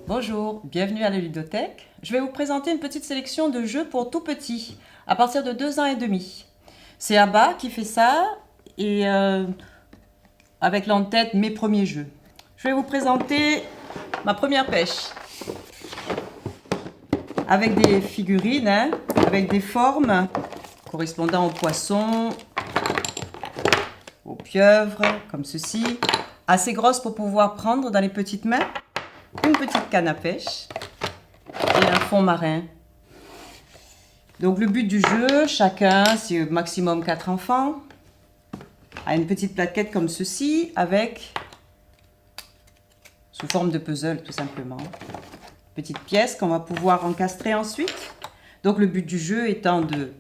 Bonjour, bienvenue à la ludothèque. Je vais vous présenter une petite sélection de jeux pour tout petits, à partir de 2 ans et demi. C'est Abba qui fait ça, et avec là en tête mes premiers jeux. Je vais vous présenter ma première pêche, avec des figurines, avec des formes correspondant aux poissons, aux pieuvres, comme ceci, assez grosses pour pouvoir prendre dans les petites mains. Une petite canne à pêche et un fond marin. Donc le but du jeu, chacun, c'est au maximum 4 enfants, a une petite plaquette comme ceci, avec, sous forme de puzzle tout simplement, petite pièce qu'on va pouvoir encastrer ensuite. Donc le but du jeu étant de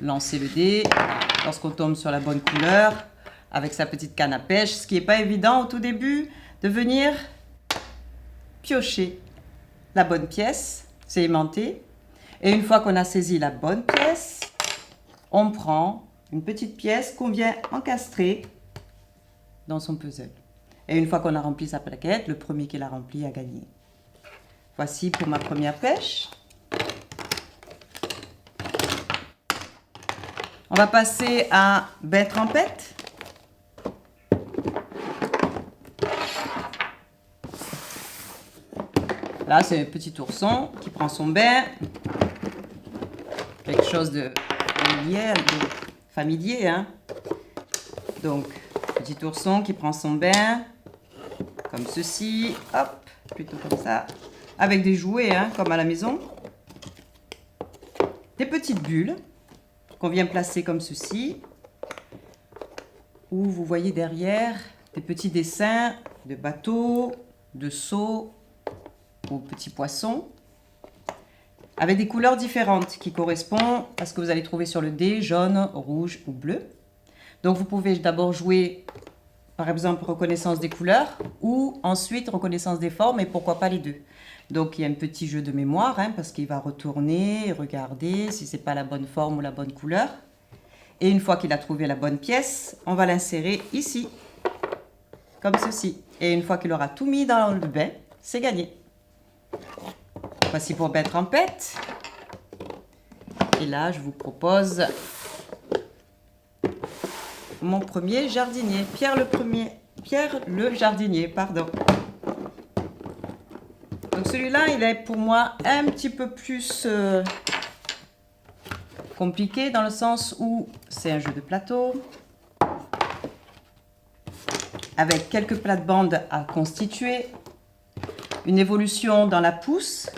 lancer le dé lorsqu'on tombe sur la bonne couleur, avec sa petite canne à pêche, ce qui n'est pas évident au tout début, de venir piocher la bonne pièce, c'est aimanté. Et une fois qu'on a saisi la bonne pièce, on prend une petite pièce qu'on vient encastrer dans son puzzle. Et une fois qu'on a rempli sa plaquette, le premier qui l'a rempli a gagné. Voici pour ma première pêche. On va passer à baie trempette. Là, c'est un petit ourson qui prend son bain. Quelque chose de familier, hein. Donc, petit ourson qui prend son bain, comme ceci, hop, plutôt comme ça, avec des jouets, hein, comme à la maison. Des petites bulles qu'on vient placer comme ceci, où vous voyez derrière des petits dessins de bateaux, de seaux, aux petits poissons, avec des couleurs différentes qui correspondent à ce que vous allez trouver sur le dé, jaune, rouge ou bleu. Donc vous pouvez d'abord jouer, par exemple, reconnaissance des couleurs, ou ensuite reconnaissance des formes, et pourquoi pas les deux. Donc il y a un petit jeu de mémoire, hein, parce qu'il va retourner, regarder si c'est pas la bonne forme ou la bonne couleur. Et une fois qu'il a trouvé la bonne pièce, on va l'insérer ici, comme ceci. Et une fois qu'il aura tout mis dans le bain, c'est gagné. Voici pour baie trempette. Et là, je vous propose mon premier jardinier. Pierre le jardinier, pardon. Donc celui-là, il est pour moi un petit peu plus compliqué dans le sens où c'est un jeu de plateau avec quelques plates-bandes à constituer. Une évolution dans la pousse.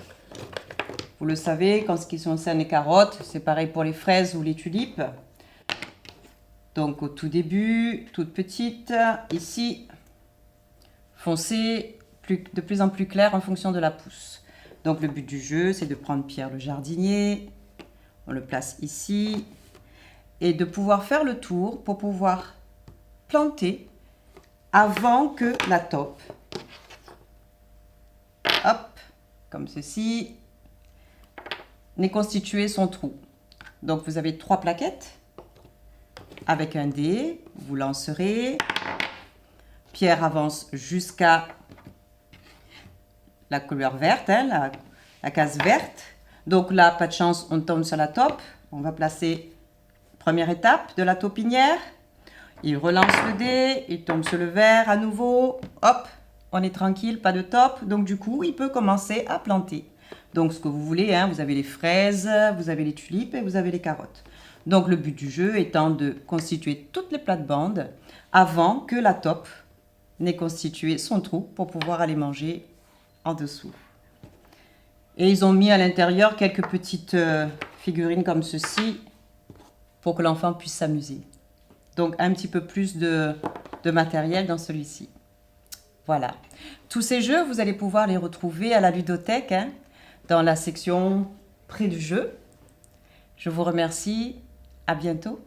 Vous le savez, quand ce qui concerne les carottes, c'est pareil pour les fraises ou les tulipes. Donc au tout début, toute petite, ici, foncée, de plus en plus claire en fonction de la pousse. Donc le but du jeu, c'est de prendre Pierre le jardinier, on le place ici, et de pouvoir faire le tour pour pouvoir planter avant que la taupe, hop, comme ceci, n'ait constitué son trou. Donc vous avez 3 plaquettes avec un dé, vous lancerez, Pierre avance jusqu'à la couleur verte, hein, la case verte. Donc là, pas de chance, on tombe sur la taupe. On va placer première étape de la taupinière. Il relance le dé, il tombe sur le vert à nouveau, hop, on est tranquille, pas de taupe. Donc du coup, il peut commencer à planter. Donc ce que vous voulez, hein, vous avez les fraises, vous avez les tulipes et vous avez les carottes. Donc le but du jeu étant de constituer toutes les plates-bandes avant que la taupe n'ait constitué son trou pour pouvoir aller manger en dessous. Et ils ont mis à l'intérieur quelques petites figurines comme ceci pour que l'enfant puisse s'amuser. Donc un petit peu plus de matériel dans celui-ci. Voilà. Tous ces jeux, vous allez pouvoir les retrouver à la ludothèque, hein, dans la section près du jeu. Je vous remercie. À bientôt.